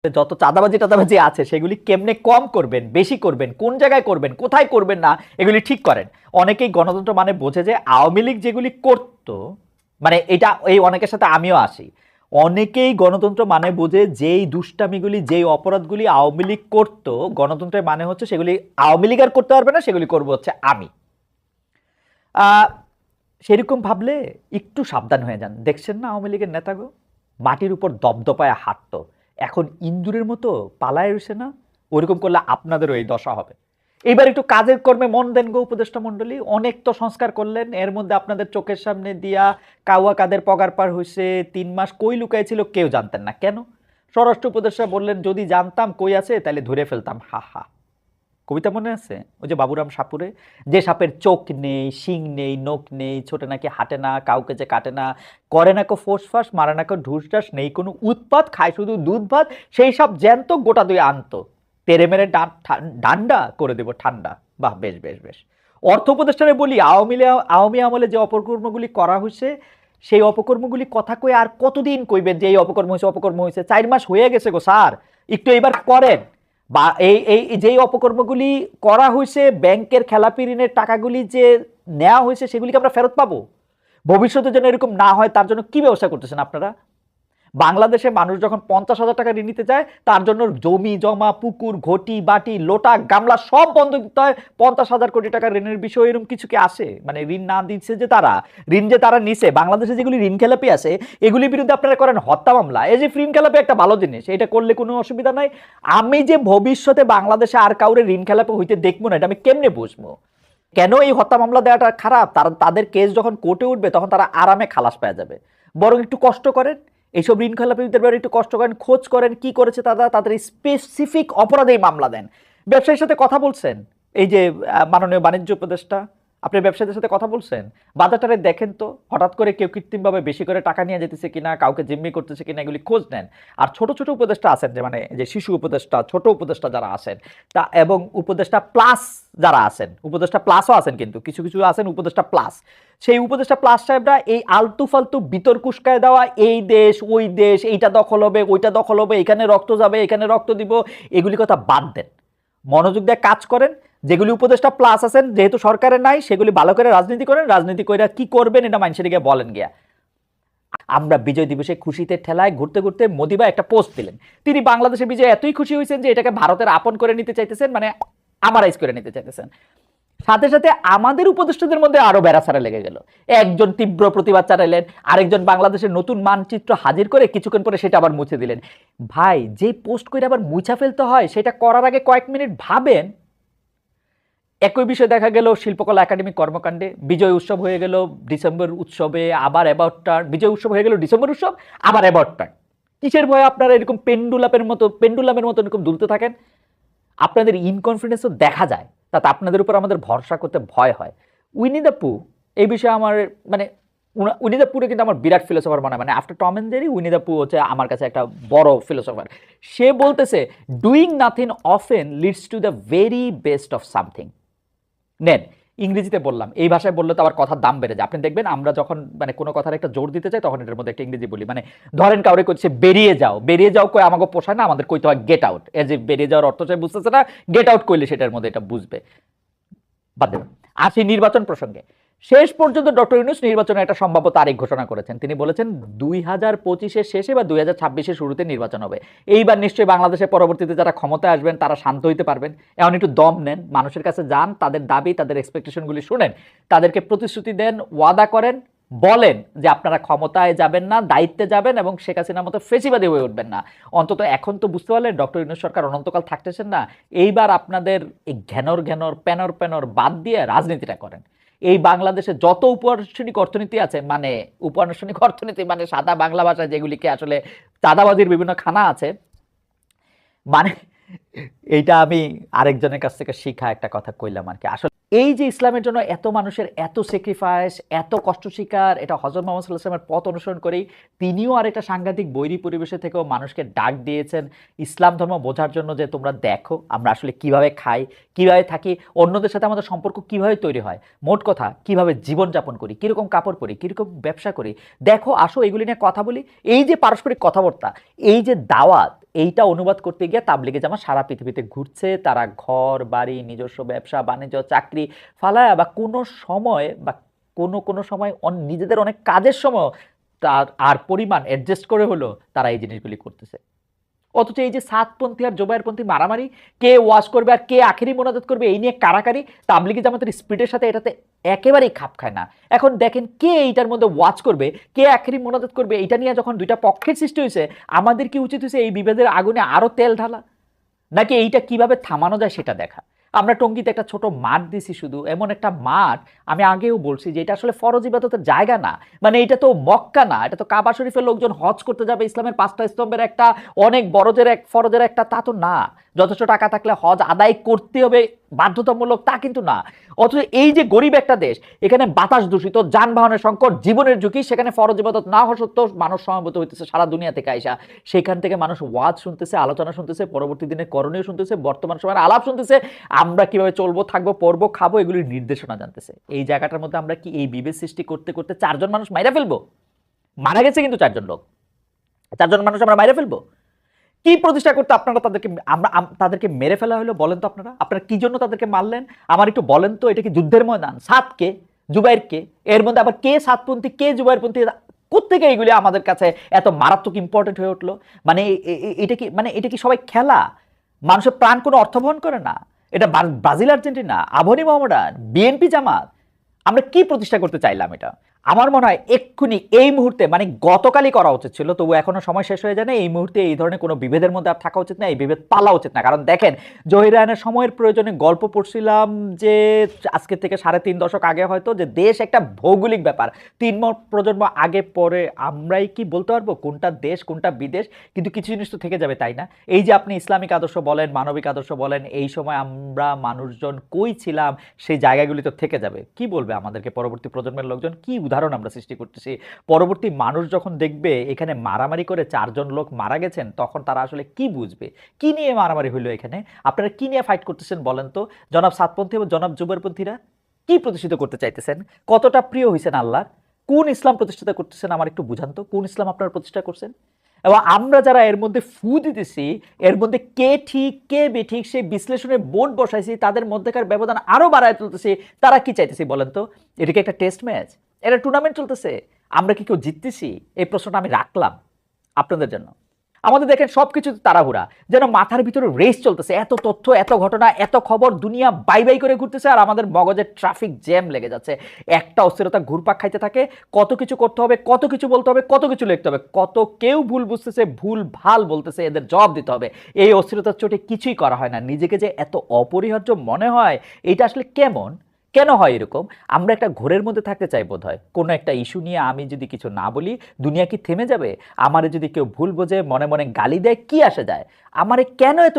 যত চাঁদাবাজি টাদাবাজি আছে সেগুলি কেমনে কম করবেন, বেশি করবেন, কোন জায়গায় করবেন, কোথায় করবেন না, এগুলি ঠিক করেন। অনেকেই গণতন্ত্র মানে বোঝে যে আওয়ামী লীগ যেগুলি করতো, মানে এটা এই অনেকের সাথে আমিও আসি, অনেকেই গণতন্ত্র মানে বোঝে যেই দুষ্টামিগুলি যেই অপরাধগুলি আওয়ামী লীগ করতো, গণতন্ত্রের মানে হচ্ছে সেগুলি আওয়ামী লীগ আর করতে পারবে না, সেগুলি করবো হচ্ছে আমি। সেরকম ভাবলে একটু সাবধান হয়ে যান। দেখছেন না আওয়ামী লীগের নেতাগো মাটির উপর দপদপায় হাঁটতো, এখন ইন্দুরের মতো পালায় রয়েছে না? ওরকম করলে আপনাদেরও এই দশা হবে। এইবার একটু কাজের কর্মে মন দেন গো উপদেষ্টা মন্ডলী। অনেক তো সংস্কার করলেন, এর মধ্যে আপনাদের চোখের সামনে দিয়া কাউয়া কাদের পগার পার হয়েছে, 3 মাস কই লুকাইছিল কেউ জানতেন না। কেন? স্বরাষ্ট্র উপদেষ্টা বললেন যদি জানতাম কই আছে তাহলে ধরে ফেলতাম। হা হা। কবিতা মনে আছে ওই যে বাবুরাম সাপুরে, যে সাপের চোখ নেই, শিং নেই, নখ নেই, ছোটে নাকি হাঁটে না, কাউকে যে কাটে না, করে না কো ফোঁস ফাঁস, মারে না কো ঢুস ঢাস, নেই কোনো উৎপাত, খায় শুধু দুধ ভাত, সেই সব জ্যান্ত গোটা দুই আনতো, তেরে মেরে ডান্ডা করে দেব ঠান্ডা। বাহ, বেশ বেশ বেশ। অর্থ উপদেষ্টারে বলি আওয়ামী আমলে যে অপকর্মগুলি করা হয়েছে, সেই অপকর্মগুলি কথা কই আর কতদিন কইবেন যে এই অপকর্ম হয়েছে অপকর্ম হয়েছে? 4 মাস হয়ে গেছে গো স্যার, একটু এবার করেন। বা এই এই যেই অপকর্মগুলি করা হয়েছে, ব্যাংকের খেলাপি ঋণের টাকাগুলি যে নেওয়া হয়েছে সেগুলিকে আমরা ফেরত পাবো। ভবিষ্যতে যেন এরকম না হয় তার জন্য কি ব্যবস্থা করতেছেন আপনারা? বাংলাদেশে মানুষ যখন 50,000 টাকা ঋণ নিতে চায়, তার জন্য জমি জমা, পুকুর, ঘটি বাটি, লোটা গামলা সব বন্ধ দিতে হয়। 50,000 কোটি টাকা ঋণের বিষয় এরকম কিছু কি আসে? মানে ঋণ না দিচ্ছে যে তারা, ঋণ যে তারা নিছে, বাংলাদেশে যেগুলি ঋণ খেলাপি আছে এগুলির বিরুদ্ধে আপনারা করেন হত্যা মামলা। এই যে ঋণ খেলাপি একটা ভালো জিনিস, এটা করলে কোনো অসুবিধা নাই। আমি যে ভবিষ্যতে বাংলাদেশে আর কাউরে ঋণ খেলাপি হইতে দেখবো না, এটা আমি কেমনে বুঝবো? কেন এই হত্যা মামলা দেওয়াটা খারাপ? তারা তাদের কেস যখন কোর্টে উঠবে তখন তারা আরামে খালাস পেয়ে যাবে। বরং একটু কষ্ট করেন, এইসব ঋণ খেলাপিদের ব্যাপারে একটু কষ্ট করেন, খোঁজ করেন কি করেছে তারা, তাদের স্পেসিফিক অপরাধেই মামলা দেন। ব্যবসায়ীর সাথে কথা বলছেন, এই যে মাননীয় বাণিজ্য উপদেষ্টা, আপনি ব্যবসায়ীদের সাথে কথা বলছেন? বাজারটারে দেখেন তো, হঠাৎ করে কেউ কৃত্রিমভাবে বেশি করে টাকা নিয়ে যেতেছে কিনা, কাউকে জিম্মি করতেছে কিনা, এগুলি খোঁজ নেন। আর ছোট ছোট উপদেষ্টা আছেন, যে মানে যে শিশু উপদেষ্টা, ছোট উপদেষ্টা যারা আছেন, তা এবং উপদেষ্টা প্লাস যারা আছেন, উপদেষ্টা প্লাসও আছেন, কিন্তু কিছু কিছু আছেন উপদেষ্টা প্লাস, সেই উপদেষ্টা প্লাস সাহেবরা এই আলতু ফালতু বিতর্ক উস্কায় দেওয়া, এই দেশ ওই দেশ, এইটা দখল হবে ওইটা দখল হবে, এখানে রক্ত যাবে এখানে রক্ত দিব, এগুলি কথা বাদ দেন। মনোযোগ দিয়ে কাজ করেন। যেগুলি উপদেষ্টা প্লাস আছেন যেহেতু সরকারের নাই, সেগুলি ভালো করে রাজনীতি করেন। রাজনীতি করে কি করবেন এটা মানুষের গিয়ে বলেন গিয়া। আমরা বিজয় দিবসে খুশিতে ঠেলায় ঘুরতে ঘুরতে মোদিবা একটা পোস্ট দিলেন, তিনি বাংলাদেশে বিজয় এতই খুশি হয়েছেন যে এটাকে ভারতের আপন করে নিতে চাইতেছেন, মানে আমারাইজ করে নিতে চাইতেছেন। সাথে সাথে আমাদের উপদেষ্টাদের মধ্যে আরো বেড়াছাড়া লেগে গেল। একজন তীব্র প্রতিবাদ চালাইলেন, আরেকজন বাংলাদেশের নতুন মানচিত্র হাজির করে কিছুক্ষণ পরে সেটা আবার মুছে দিলেন। ভাই, যে পোস্ট করে আবার মুছা ফেলতে হয় সেটা করার আগে কয়েক মিনিট ভাবেন। একই বিষয় দেখা গেল শিল্পকলা একাডেমি কর্মকাণ্ডে, বিজয় উৎসব হয়ে গেল ডিসেম্বর উৎসবে, আবার অ্যাবাউট টার্ন, বিজয় উৎসব হয়ে গেল ডিসেম্বর উৎসব, আবার অ্যাবাউট টার্ন। কিসের ভয়ে আপনারা এরকম পেন্ডুলামের মতো এরকম দুলতে থাকেন? আপনাদের ইনকনফিডেন্সও দেখা যায়, তাতে আপনাদের উপর আমাদের ভরসা করতে ভয় হয়। উইনি দ্য পু এই বিষয়ে আমার মানে উইনি দ্য পুরে কিন্তু আমার বিরাট ফিলোসফার মনে হয়, মানে after Tom and Jerry Winnie the Pooh হচ্ছে আমার কাছে একটা বড় ফিলোসফার। সে বলতেছে doing nothing often leads to the very best of something. নেন, ইংরেজিতে বললাম, এই ভাষায় বললে তো আবার কথার দাম বেড়ে যায়। আপনি দেখবেন আমরা যখন মানে কোনো কথার একটা জোর দিতে চাই তখন এটার মধ্যে একটা ইংরেজি বলি। মানে ধরেন কাউরে কইছে বেরিয়ে যাও, বেরিয়ে যাও কই আমাকে পোষায় না, আমাদের কইতে হয় গেট আউট। এর যে বেরিয়ে যাওয়ার অর্থ সে বুঝতেছে না, গেট আউট করলে সেটার মধ্যে এটা বুঝবে। বাদ দেবেন। আসি নির্বাচন প্রসঙ্গে। শেষ পর্যন্ত ডক্টর ইউনূস নির্বাচনের একটা সম্ভাব্য তারিখ ঘোষণা করেছেন। তিনি বলেছেন 2025-এর শেষে বা 2026-এর শুরুতে নির্বাচন হবে। এইবার নিশ্চয়ই বাংলাদেশের পরবর্তীতে যারা ক্ষমতায় আসবেন তারা শান্ত হইতে পারবেন। এখন একটু দম নেন, মানুষের কাছে যান, তাদের দাবি তাদের এক্সপেকটেশনগুলি শুনেন, তাদেরকে প্রতিশ্রুতি দেন, ওয়াদা করেন, বলেন যে আপনারা ক্ষমতায় যাবেন না, দায়িত্বে যাবেন এবং শেখ হাসিনার মতো ফেসিবাদী হয়ে উঠবেন না। অন্তত এখন তো বুঝতে পারলেন ডক্টর ইউনূস সরকার অনন্তকাল থাকতেছেন না। এইবার আপনাদের এই ঘ্যানর ঘ্যানর প্যানর প্যানর বাদ দিয়ে রাজনীতিটা করেন। এই বাংলাদেশে যত উপানুষ্ঠানিক অর্থনীতি আছে, মানে উপানুষ্ঠানিক অর্থনীতি মানে সাদা বাংলা ভাষায় যেগুলিকে আসলে চাঁদাবাজির বিভিন্ন খানা আছে, মানে এইটা আমি আরেকজনের কাছ থেকে শিখা একটা কথা কইলাম আর কি। আসলে এই যে ইসলামের জন্য এত মানুষের এত স্যাক্রিফাইস, এত কষ্ট স্বীকার, এটা হযরত মুহাম্মদ সাল্লাল্লাহু আলাইহি ওয়াসাল্লামের পথ অনুসরণ করেই তিনিও আরেকটা সাংঘাতিক বৈরী পরিবেশে থেকেও মানুষকে ডাক দিয়েছেন ইসলাম ধর্ম বোঝার জন্য, যে তোমরা দেখো আমরা আসলে কিভাবে খাই, কিভাবে থাকি, অন্যদের সাথে আমাদের সম্পর্ক কিভাবে তৈরি হয়, মোট কথা কিভাবে জীবনযাপন করি, কিরকম কাপড় পরি, কিরকম ব্যবসা করি, দেখো আসো এগুলি নিয়ে কথা বলি। এই যে পারস্পরিক কথাবার্তা, এই যে দাওয়াত, এইটা অনুবাদ করতে গিয়ে তাবলিগে জামাত সারা পৃথিবীতে ঘুরছে। তারা ঘর বাড়ি, নিজস্ব ব্যবসা বাণিজ্য, চাকরি ফালায়া বা কোনো সময় বা কোনো সময় নিজেদের অনেক কাজের সময় তার আর পরিমাণ অ্যাডজাস্ট করে হলো তারা এই জিনিসগুলি করতেছে। অথচ এই যে সাতপন্থী আর জোবায়েরপন্থী মারামারি, কে ওয়াজ করবে আর কে আখেরি মোনাজাত করবে, এই নিয়ে কারাকারি, তাবলিগি জামাতের স্পিডের সাথে এটাতে একেবারেই খাপ খায় না। এখন দেখেন কে এইটার মধ্যে ওয়াজ করবে, কে আখেরি মোনাজাত করবে, এটা নিয়ে যখন দুইটা পক্ষের সৃষ্টি হয়েছে, আমাদের কি উচিত হয়েছে এই বিভেদের আগুনে আরো তেল ঢালা, নাকি এইটা কিভাবে থামানো যায় সেটা দেখা? আমরা টঙ্গীতে একটা ছোট মাঠ দিছি, শুধু এমন একটা মাঠ, আমি আগেও বলছি যে এটা আসলে ফরজ ইবাদতের জায়গা না। মানে এটা তো মক্কা না, এটা তো কাবা শরীফের লোকজন হজ করতে যাবে, ইসলামের 5টা স্তম্ভের একটা, অনেক ফরজের একটা, তা তো না। যথেষ্ট টাকা থাকলে হজ আদায় করতে হবে বাধ্যতামূলক, তা কিন্তু না। অথচ এই যে গরিব একটা দেশ, এখানে বাতাস দূষিত, যানবাহনের সংকট, জীবনের ঝুঁকি, সেখানে ফরজ ইবাদত না হওয়া সত্ত্বেও মানুষ সমবেত হইতেছে সারা দুনিয়া থেকে আইসা, সেখান থেকে মানুষ ওয়াজ শুনতেছে, আলোচনা শুনতেছে, পরবর্তী দিনে করণীয় শুনতেছে, বর্তমান সময়ের আলাপ শুনতেছে, আমরা কিভাবে চলবো, থাকবো, পড়বো, খাবো, এগুলির নির্দেশনা জানতেছে। এই জায়গাটার মধ্যে আমরা কি এই বিভেদ সৃষ্টি করতে করতে 4জন মানুষ মাইরা ফেলবো? মারা গেছে কিন্তু 4জন লোক, 4জন মানুষ আমরা মাইরা ফেলবো? কি প্রতিষ্ঠা করতে আপনারা তাদেরকে মেরে ফেলা হলো বলেন তো? আপনারা কি জন্য তাদেরকে মারলেন আমার একটু বলেন তো? এটা কি যুদ্ধের ময়দান? সাতকে, জুবাইরকে, এর মধ্যে আবার কে সাতপন্থী কে জুবাইরপন্থী, কোত্থেকে এইগুলি আমাদের কাছে এত মারাত্মক ইম্পর্টেন্ট হয়ে উঠলো? মানে এটা কি সবাই খেলা? মানুষের প্রাণ কোনো অর্থ বহন করে না? এটা Brazil Argentina, Abahani Mohammedan, BNP Jamaat, আমরা কি প্রতিষ্ঠা করতে চাইলাম? এটা আমার মনে হয় এক্ষুনি এই মুহূর্তে, মানে গতকালই করা উচিত ছিল, তবু এখনো সময় শেষ হয়ে যায় না। এই মুহূর্তে এই ধরনের কোনো বিভেদের মধ্যে আর থাকা উচিত না, এই বিভেদ পালা উচিত না। কারণ দেখেন, জহির রায়হানের সময়ের প্রয়োজনে গল্প পড়ছিলাম যে আজকে থেকে 3.5 দশক আগে হয়তো, যে দেশ একটা ভৌগোলিক ব্যাপার, 3 প্রজন্ম আগে পরে আমরাই কি বলতে পারবো কোনটা দেশ কোনটা বিদেশ? কিন্তু কিছু জিনিস তো থেকে যাবে, তাই না? এই যে আপনি ইসলামিক আদর্শ বলেন, মানবিক আদর্শ বলেন, এই সময় আমরা মানুষজন কই ছিলাম, সেই জায়গাগুলি তো থেকে যাবে। কি বলবে আমাদেরকে পরবর্তী প্রজন্মের লোকজন? কি উদাহরণ আমরা সৃষ্টি করতেছি? পরবর্তী মানুষ যখন দেখবে এখানে মারামারি করে 4জন লোক মারা গেছেন, তখন তারা আসলে কি বুঝবে? কি নিয়ে মারামারি হইলো এখানে? আপনারা কি নিয়ে ফাইট করতেছেন বলেন তো? জনাব সাতপন্থী এবং জনাব জুবাইরপন্থীরা কি প্রতিষ্ঠিত করতে চাইতেছেন? কতটা প্রিয় হয়েছেন আল্লাহ? কোন ইসলাম প্রতিষ্ঠিত করতেছেন আমার একটু বুঝান তো, কোন ইসলাম আপনারা প্রতিষ্ঠা করছেন? এবং আমরা যারা এর মধ্যে ফু দিতেছি, এর মধ্যে কে ঠিক কে বেঠিক সেই বিশ্লেষণের বোর্ড বসাইছি, তাদের মধ্যেকার ব্যবধান আরো বাড়ায় তুলতেছি, তারা কি চাইতেছি বলেন তো? এটা কি একটা টেস্ট ম্যাচ? এটা টুর্নামেন্ট চলতেছে? আমরা কি কেউ জিততেছি? এই প্রশ্নটা আমি রাখলাম আপনাদের জন্য। আমাদের দেখেন সবকিছু তাড়াহুড়া, যেন মাথার ভিতরে রেস চলতেছে, এত তথ্য, এত ঘটনা, এত খবর, দুনিয়া বাই বাই করে ঘুরতেছে, আর আমাদের মগজের ট্রাফিক জ্যাম লেগে যাচ্ছে। একটা অস্থিরতা ঘুরপাক খাইতে থাকে, কত কিছু করতে হবে, কত কিছু বলতে হবে, কত কিছু লিখতে হবে, কত কেউ ভুল বুঝতেছে, ভুল ভাল বলতেছে, এদের জবাব দিতে হবে। এই অস্থিরতার চোটে কিছুই করা হয় না। নিজেকে যে এত অপরিহার্য মনে হয়, এটা আসলে কেন হয় এরকম? আমরা একটা ঘোরের মধ্যে থাকতে চাই বোধ হয়। কোনো একটা ইস্যু নিয়ে আমি যদি কিছু না বলি, দুনিয়া কি থেমে যাবে? আমারে যদি কেউ ভুল বোঝে, মনে মনে গালি দেয়, কি আসে যায়? আমারে কেন এত